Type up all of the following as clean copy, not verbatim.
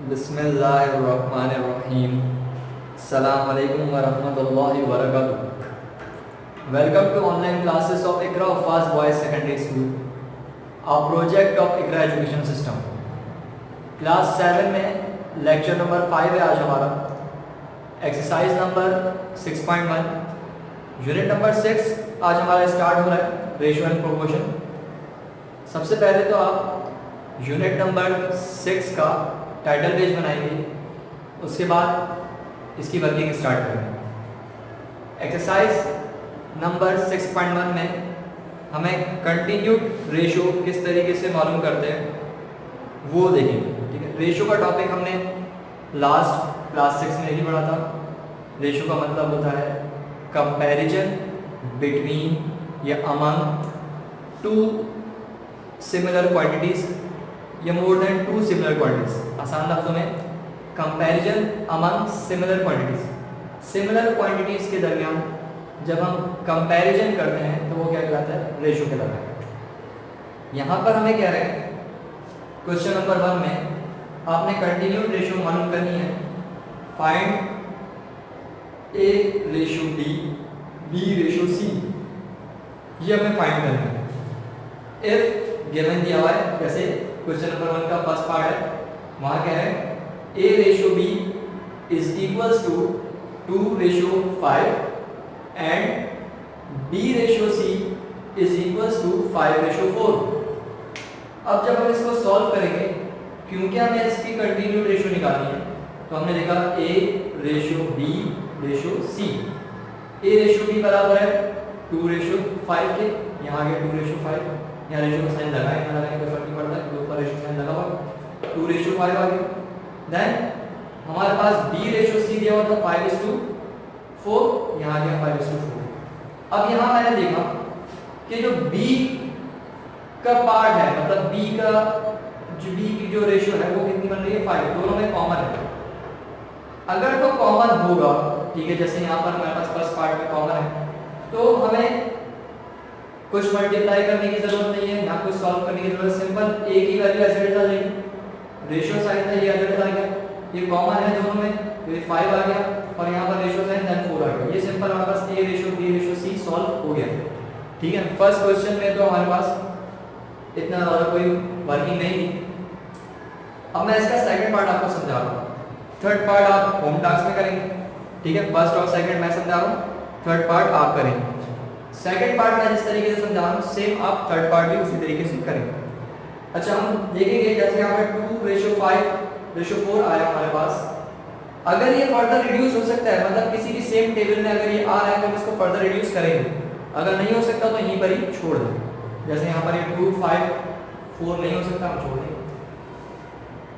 बिस्मिल्लाहिर्रहमानिर्रहीम। अस्सलाम वालेकुम वरहमतुल्लाहि वबरकातुहू। Welcome to online classes of Iqra Huffaz boys secondary school, a project of Iqra education system. Class 7 में लेक्चर नंबर 5 है आज हमारा। एक्सरसाइज नंबर 6.1 यूनिट नंबर 6 आज हमारा स्टार्ट हो रहा है, रेशियो एंड प्रोपोर्शन। सबसे पहले तो आप यूनिट नंबर 6 का टाइटल पेज बनाएंगे, उसके बाद इसकी वर्किंग स्टार्ट करेंगे। एक्सरसाइज नंबर 6.1 में हमें कंटिन्यूड रेशियो किस तरीके से मालूम करते हैं वो देखेंगे। ठीक है, रेशियो का टॉपिक हमने लास्ट क्लास 6 में ही पढ़ा था। रेशियो का मतलब होता है कंपैरिजन बिटवीन या अमंग टू सिमिलर क्वांटिटीज या more than two similar quantities. आसान लफ्जों में comparison among similar quantities. Similar quantities के दरमियान जब हम कंपैरिजन करते हैं तो वो क्या कहलाता है, रेशियो कहलाता है। यहाँ पर हमें कह रहे हैं क्वेश्चन नंबर 1 में आपने कंटिन्यूड रेशियो मालूम करनी है। Find a ratio b, b ratio c, ये हमें फाइंड करना है। इफ गिवन दिया हुआ है, जैसे क्वेश्चन नंबर 1 का फर्स्ट पार्ट है, वहां क्या है, a ratio b is equals to 2 ratio 5 and b ratio c is equals to 5 ratio 4। अब जब हम इसको सॉल्व करेंगे, क्योंकि हमें इसकी कंटिन्यूड रेशियो निकालनी है, तो हमने देखा a ratio b ratio c। a ratio b बराबर है 2 रेशियो 5 के, यहाँ आ गया 2 रेशियो 5, यहाँ रेशियो का साइन लगाए ना लगाए कोई फर्क नहीं पड़ता है, ऊपर रेशियो साइन लगा हुआ 2 रेशियो 5 आ गया। देन हमारे पास b रेशियो c दिया हुआ था 5:4, यहाँ आ गया 5:4। अब यहाँ मैंने देखा कि जो b का पार्ट है, मतलब b का जो b की जो रेशियो है वो कितनी बन रही है, 5। दोनों में कॉमन है। अगर तो कॉमन होगा, ठीक है, जैसे यहाँ पर हमारे पास फर्स्ट पार्ट में कॉमन है, तो हमें कुछ मल्टीप्लाई करने की जरूरत नहीं है, ना कुछ सॉल्व करने की जरूरत। सिंपल a की वैल्यू ऐसे डाल देंगे, रेशियो साइन था ये ऐसे आ गया, ये कॉमन है दोनों में, तो ये 5 आ गया और यहाँ पर रेशियो साइन देन 4 आ गया। ये सिंपल हमारे पास a ratio b ratio c solve हो गया। ठीक है, फर्स्ट क्वेश्चन में तो हमारे पास इतना ज़्यादा कोई वर्किंग नहीं थी। अब मैं इसका सेकंड पार्ट आपको समझा रहा हूँ, थर्ड पार्ट आप होम टास्क में करेंगे। ठीक है, फर्स्ट और सेकंड मैं समझा रहा हूँ, थर्ड पार्ट आप करेंगे। सेकंड पार्ट में जिस तरीके से समझा रहा हूँ सेम आप थर्ड पार्ट भी उसी तरीके से करेंगे। अच्छा, हम देखेंगे जैसे यहाँ पर 2 रेशियो 5 रेशियो 4 आया हमारे पास। अगर ये फर्दर रिड्यूस हो सकता है, मतलब किसी भी सेम टेबल में अगर ये आ रहा है तो हम इसको फर्दर रिड्यूस करेंगे। अगर नहीं हो सकता तो यहीं पर ही छोड़ दें। जैसे यहाँ पर ये 2 5 4 नहीं हो सकता, हम छोड़ देंगे।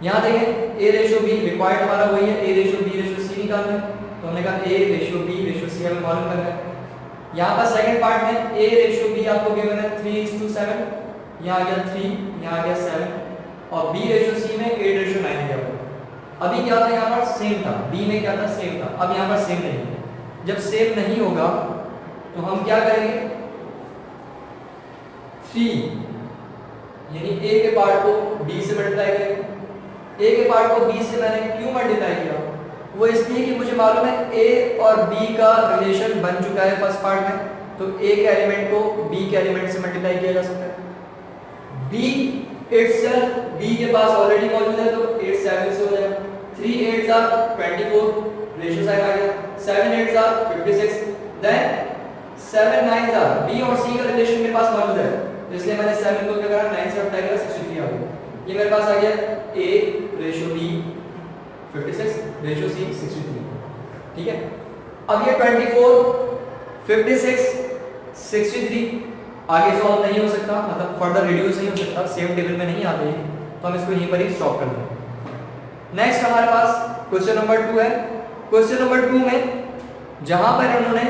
यहाँ देखें a रेशियो b रिक्वायर्ड हमारा वही है, a ratio b ratio c निकालना है, तो हमने कहा a ratio b ratio c हमें मालूम करना है। यहाँ पर सेकंड पार्ट में a रेशियो b आपको गिवन है 3:7, यहाँ आ गया 3, यहाँ आ गया 7 और b रेशियो c में 8:9 दिया हुआ। अभी क्या था, यहाँ पर सेम था, b में क्या था, सेम था। अब यहाँ पर सेम नहीं है। जब सेम नहीं होगा तो हम क्या करेंगे, 3 यानी a के पार्ट को b से मल्टीप्लाई करेंगे। a के पार्ट को b से मैंने क्यों मल्टीप्लाई किया, वो इसलिए कि मुझे मालूम है a और b का रिलेशन बन चुका है फर्स्ट पार्ट में, तो a के एलिमेंट को b के एलिमेंट से मल्टीप्लाई किया जा सकता है। b इटसेल्फ b के पास ऑलरेडी मौजूद है, तो 8 7 से हो जाएगा। 3 8s are 24 रेशियो साइन आ गया, 7 8s are 56, then 7 9s are b और c का रिलेशन मेरे पास मौजूद है, तो इसलिए मैंने 7 को क्या करा, 9 से मल्टीप्लाई करा, 63 आ गया। ये मेरे पास आ गया a ratio b 56 ratio c 63। ठीक है, अब ये 24 56 63 आगे सॉल्व नहीं हो सकता, मतलब फर्दर रिड्यूस नहीं हो सकता, सेम टेबल में नहीं आते हैं, तो हम इसको यहीं पर ही स्टॉप कर देंगे। नेक्स्ट हमारे पास क्वेश्चन नंबर 2 है। क्वेश्चन नंबर 2 में जहां पर इन्होंने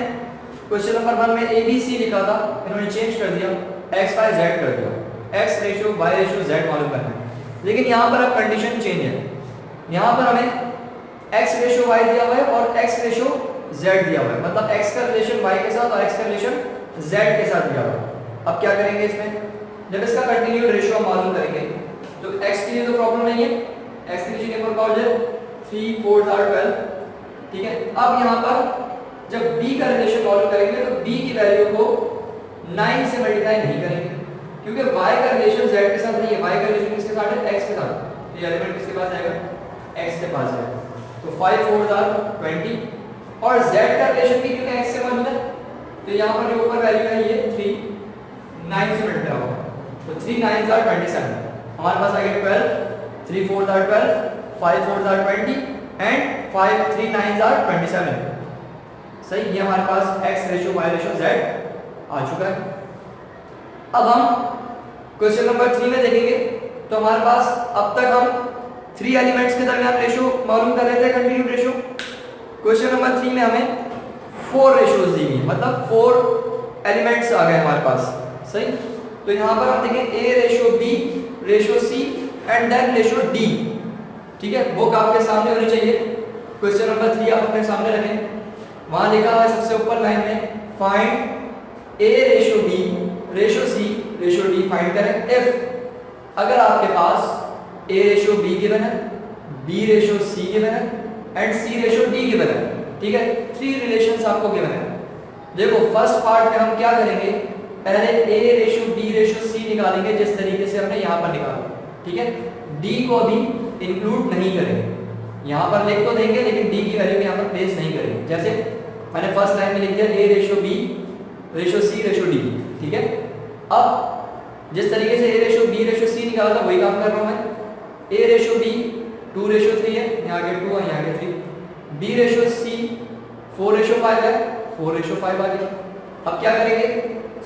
क्वेश्चन नंबर 1 में a b c लिखा था, इन्होंने चेंज कर दिया, x y z कर दिया, x ratio y ratio z मालूम करना है। लेकिन यहाँ पर अब कंडीशन चेंज है, यहाँ पर हमें x रेशियो y दिया हुआ है और x रेशियो z दिया हुआ है, मतलब x का रिलेशन y के साथ और x का रिलेशन z के साथ दिया हुआ है। अब क्या करेंगे इसमें, जब इसका कंटिन्यूड रेशियो हम मालूम करेंगे तो x के लिए तो प्रॉब्लम नहीं है, x की नीचे के 4 का हो जाए 3 4 आर 12, ठीक है। अब यहाँ पर जब b का रिलेशन सॉल्व करेंगे तो b की वैल्यू को 9 से मल्टीप्लाई नहीं करेंगे, क्योंकि y का रिलेशन z के साथ नहीं है, y का रिलेशन किसके साथ है, x के साथ। तो ये एलिमेंट किसके पास जाएगा, x के पास जाएगा। तो 5 4 आर 20 और z का रिलेशन भी क्योंकि x से मौजूद है, तो यहाँ पर जो ऊपर वैल्यू है ये 3 9 से मल्टीप्लाई होगा, तो 3 9 आर 27। हमारे पास आ गया 12, 3 4 आर 12, 5 4 आर 20 एंड 5 3 9 आर 27। सही, ये हमारे पास x ratio y ratio z आ चुका है। अब हम क्वेश्चन नंबर 3 में देखेंगे। तो हमारे पास अब तक हम 3 एलिमेंट्स के दरमियान रेशियो मालूम कर रहे थे, कंटिन्यूड रेशियो। क्वेश्चन नंबर 3 में हमें 4 रेशियोज दी गई, मतलब 4 एलिमेंट्स आ गए हमारे पास। सही, तो यहाँ पर हम देखें a ratio b ratio c and then ratio d, ठीक है। बुक आपके सामने होनी चाहिए। क्वेश्चन नंबर 3 आप अपने सामने रखें। वहां लिखा हुआ है सबसे ऊपर लाइन में find a ratio b ratio c ratio d find करें इफ अगर आपके पास a रेशियो b गिवन है, b रेशियो c गिवन है and c ratio d given है, ठीक है। 3 रिलेशंस आपको गिवन है। देखो फर्स्ट पार्ट में हम क्या करेंगे, पहले a ratio b ratio c निकालेंगे जिस तरीके से हमने यहाँ पर निकाला, ठीक है। d को भी इंक्लूड नहीं करेंगे, यहाँ पर लिख तो देंगे लेकिन d की वैल्यू यहाँ पर प्लेस नहीं करेंगे। जैसे मैंने फर्स्ट लाइन में लिख दिया a ratio b ratio c ratio d, ठीक है। अब जिस तरीके से a ratio b ratio c निकाला था वही काम कर रहा हूँ मैं। a रेशियो b 2 रेशियो 3 है, यहाँ आगे 2 है, यहाँ आगे 3। b रेशियो c 4 रेशियो 5 है, 4 रेशियो 5 आ गया। अब क्या करेंगे,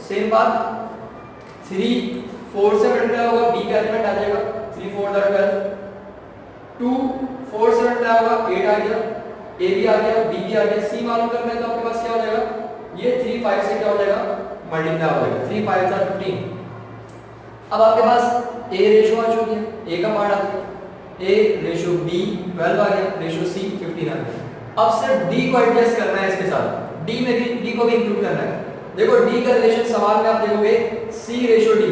सेम बात 3 4 से मल्टीप्लाई होगा, b का एलिमेंट आ जाएगा 3 4 12, 2 4 से मल्टीप्लाई होगा 8 आ गया, a भी आ गया, b भी आ गया, c मालूम करना है तो आपके पास क्या हो जाएगा, ये 3 5 से क्या हो जाएगा, मल्टीप्लाई हो जाएगा, 3 5 are 15। अब आपके पास a रेशियो आ चुकी है, a का पार्ट आ गया, a रेशियो b 12 आ गया, रेशियो c 15 आ गया। अब सिर्फ d को एडजस्ट करना है इसके साथ, d में भी d को भी इंक्लूड करना है। देखो d का रिलेशन सवाल में आप देखोगे c रेशियो d,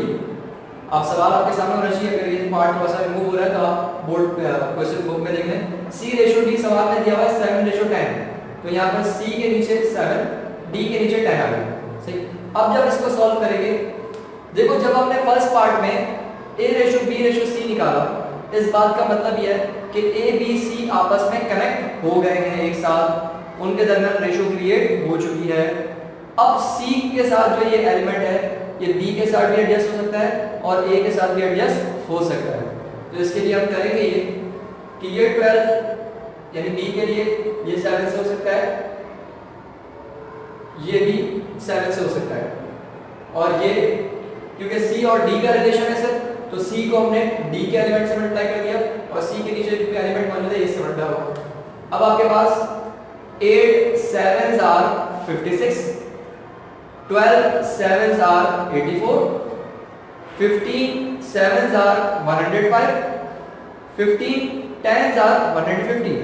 आप सवाल आपके सामने होना चाहिए, अगर ये पार्ट थोड़ा सा रिमूव हो रहा है तो आप बोर्ड पे क्वेश्चन बुक में देख लें। c रेशियो d सवाल में दिया हुआ है 7 रेशियो 10, तो यहाँ पर c के नीचे 7 d के नीचे 10 आ गया। सही, अब जब इसको सॉल्व करेंगे, देखो जब हमने फर्स्ट पार्ट में a ratio b ratio c निकाला, इस बात का मतलब यह है कि a b c आपस में कनेक्ट हो गए हैं एक साथ, उनके दरमियान रेशियो क्रिएट हो चुकी है। अब c के साथ जो ये एलिमेंट है ये b के साथ भी एडजस्ट हो सकता है और a के साथ भी एडजस्ट हो सकता है। तो इसके लिए हम करेंगे ये कि ये 12 यानी b के लिए ये 7 से हो सकता है, ये भी 7 से हो सकता है, और ये क्योंकि c और d का रिलेशन है सर, तो c को हमने d के एलिमेंट से मल्टीप्लाई कर दिया और c के नीचे जो एलिमेंट मौजूद है इससे मल्टीप्लाई होगा। अब आपके पास 8 7s are 56, 12 7s are 84, 15 7s are 105, 15 10s are 150,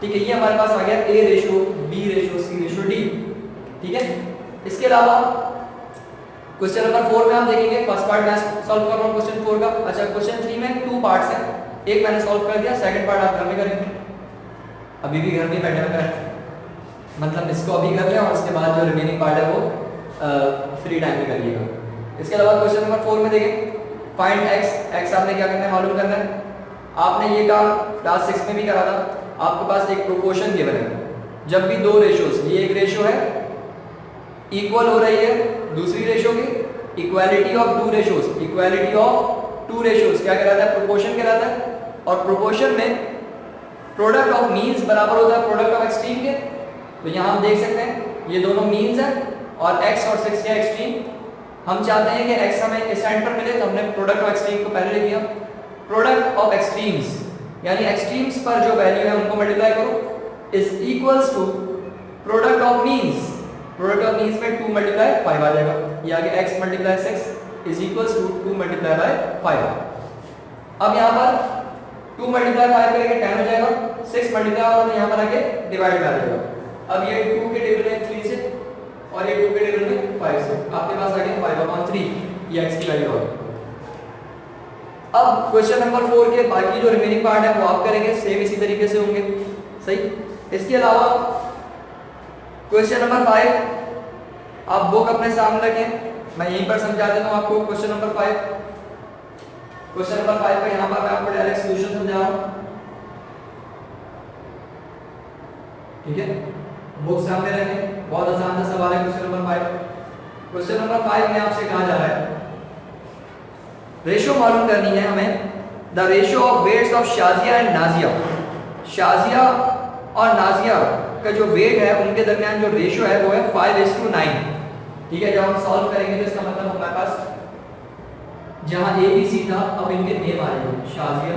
ठीक है। ये हमारे पास आ गया a ratio b ratio c ratio d, ठीक है। इसके अलावा क्वेश्चन नंबर 4 में हम देखेंगे, फर्स्ट पार्ट मैं सॉल्व कर रहा हूं क्वेश्चन 4 का। अच्छा, क्वेश्चन 3 में 2 पार्ट्स हैं, एक मैंने सॉल्व कर दिया, सेकंड पार्ट आप घर में करेंगे, अभी भी घर में बैठे हुए करें, मतलब इसको अभी कर लें और उसके बाद जो रिमेनिंग पार्ट है वो फ्री टाइम में करिएगा। इसके अलावा क्वेश्चन नंबर 4 में देखें, फाइंड x आपने क्या करना है, मालूम करना है। आपने ये काम क्लास 6 में भी करा था। आपके पास एक प्रोपोर्शन गिवन है, जब भी दो रेशियोज, ये एक रेशियो है इक्वल हो रही है दूसरी रेशियो की, equality of two ratios, equality of two ratios क्या कहलाता है, प्रोपोर्शन कहलाता है। और प्रोपोर्शन में प्रोडक्ट ऑफ मीन्स बराबर होता है प्रोडक्ट ऑफ एक्सट्रीम के। तो यहाँ हम देख सकते हैं ये दोनों मीन्स है और x और 6 का एक्सट्रीम। हम चाहते हैं कि x हमें इस एंड पर मिले, तो हमने प्रोडक्ट ऑफ एक्सट्रीम को पहले लिख दिया। प्रोडक्ट ऑफ एक्सट्रीम्स यानी एक्सट्रीम्स पर जो वैल्यू है उनको मल्टीप्लाई करो is equals to product of means. Product of means में 2 मल्टीप्लाई 5 आ जाएगा, ये आगे x multiply 6 is equals to 2 multiply by 5। अब यहाँ पर 2 मल्टीप्लाई 5 करेंगे 10 हो जाएगा, 6 मल्टीप्लाई होगा तो यहाँ पर आगे डिवाइड में आ जाएगा। अब ये 2 के टेबल में 3 से और ये 2 के टेबल में 5 से, आपके पास आ गया 5/3 ये x की वैल्यू होगी। अब क्वेश्चन नंबर 4 के बाकी जो रिमेनिंग पार्ट है वो आप करेंगे, सेम इसी तरीके से होंगे, सही। इसके अलावा क्वेश्चन नंबर 5 आप बुक अपने सामने रखें, मैं यहीं पर समझा देता हूं आपको। क्वेश्चन नंबर 5 का यहां पर मैं आपको डायरेक्ट सॉल्यूशन समझा रहा हूं, ठीक है। बुक सामने रखें, बहुत आसान सा सवाल है क्वेश्चन नंबर 5। क्वेश्चन नंबर 5 में आपसे कहा जा रहा है रेशो मालूम करनी है हमें, the ratio of weights of Shazia and Nazia. Shazia और नाजिया का जो वेट है उनके दरमियान जो रेशो है वो है 5:9, ठीक है। जब हम सॉल्व करेंगे तो इसका मतलब हमारे पास जहां ए बी सी था अब इनके नेम आ जाएंगे, शाजिया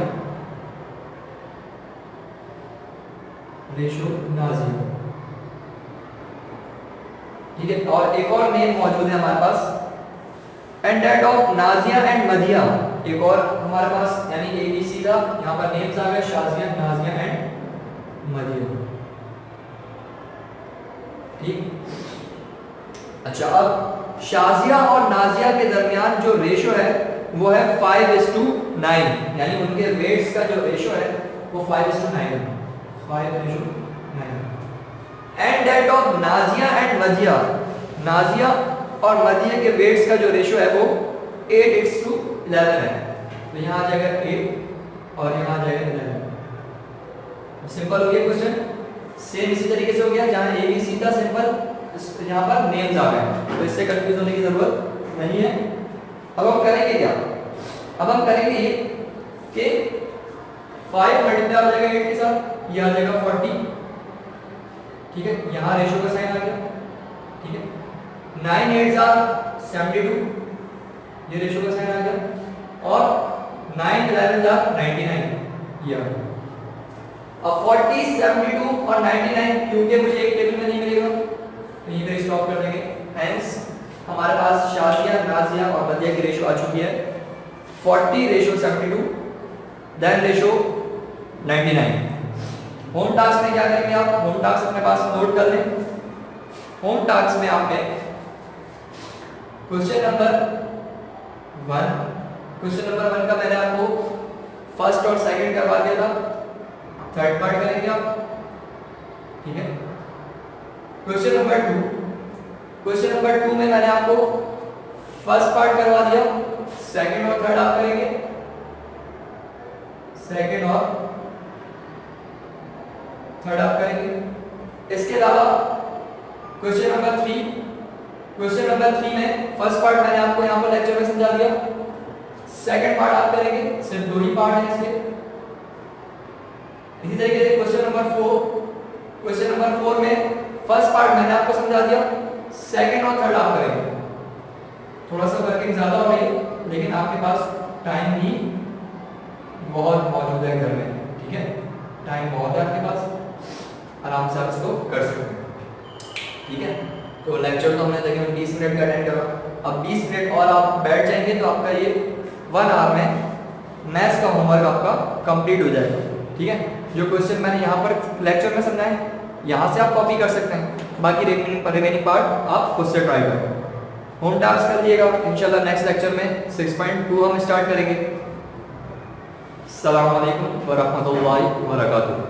रेशो नाजिया, ठीक है। और एक और नेम मौजूद है हमारे पास, and that of Nazia and Madiya. एक और हमारे पास यानी ए बी सी था, यहां पर नेम्स आ गए शाजिया, नाजिया एंड मदिया, ठीक। अच्छा, अब शाजिया और नाजिया के दरमियान जो रेशो है वो है 5:9, यानी उनके वेट्स का जो रेशो है वो 5:9 है, 5:9। And that of Nazia and Madiya, Nazia और मदिया के वेट्स का जो रेशो है वो 8:11 है। तो यहाँ आ जाएगा 8 और यहाँ आ जाएगा 11। सिंपल हो गया क्वेश्चन, सेम इसी तरीके से हो गया, जहाँ ए बी सी था सिंपल, यहाँ पर नेम्स आ गए, तो इससे कंफ्यूज होने की जरूरत नहीं है। अब हम करेंगे क्या, अब हम करेंगे ये कि 5 मल्टीप्लाई हो जाएगा 8 के साथ, ये आ जाएगा 40, ठीक है। यहाँ रेशो का साइन आ गया, ठीक है। 9 8 72, ये रेशो का साइन आ गया, और 9 11 99, ये आ गया। अब 40 72 और 99 क्योंकि मुझे एक टेबल में नहीं मिलेगा तो यहीं पे स्टॉप कर देंगे। हेंस हमारे पास शाजिया, नाजिया और मदिया की रेशो आ चुकी है 40 ratio 72, then ratio 99। Home task में क्या करेंगे आप, होम टास्क अपने पास नोट कर लें। होम टास्क में आपने क्वेश्चन नंबर 1 का मैंने आपको फर्स्ट और सेकंड करवा दिया था, थर्ड पार्ट करेंगे आप, ठीक है। क्वेश्चन नंबर 2 में मैंने आपको फर्स्ट पार्ट करवा दिया, सेकंड और थर्ड आप करेंगे, सेकंड और थर्ड आप करेंगे। इसके अलावा क्वेश्चन नंबर 3 में फर्स्ट पार्ट मैंने आपको यहाँ पर लेक्चर में समझा दिया, सेकंड पार्ट आप करेंगे, सिर्फ 2 ही पार्ट है इसके। इसी तरीके से क्वेश्चन नंबर 4 में फर्स्ट पार्ट मैंने आपको समझा दिया, सेकंड और थर्ड आप करेंगे। थोड़ा सा वर्किंग ज्यादा हो रही है लेकिन आपके पास टाइम भी बहुत मौजूद है घर में, ठीक है। टाइम बहुत है आपके पास, आराम से आप इसको कर सकते हैं, ठीक है। तो लेक्चर तो हमने तकरीबन 20 मिनट का अटेंड करा, अब 20 मिनट और आप बैठ जाएंगे तो आपका ये 1 आवर में मैथ्स का होमवर्क आपका कंप्लीट हो जाएगा, ठीक है। जो क्वेश्चन मैंने यहाँ पर लेक्चर में समझाए यहाँ से आप कॉपी कर सकते हैं, बाकी रिमेनिंग पार्ट आप खुद से ट्राई करें। होम टास्क कर दिएगा, इंशाल्लाह नेक्स्ट लेक्चर में 6.2 हम स्टार्ट करेंगे। अस्सलाम वालेकुम व रहमतुल्लाहि व बरकातुहू।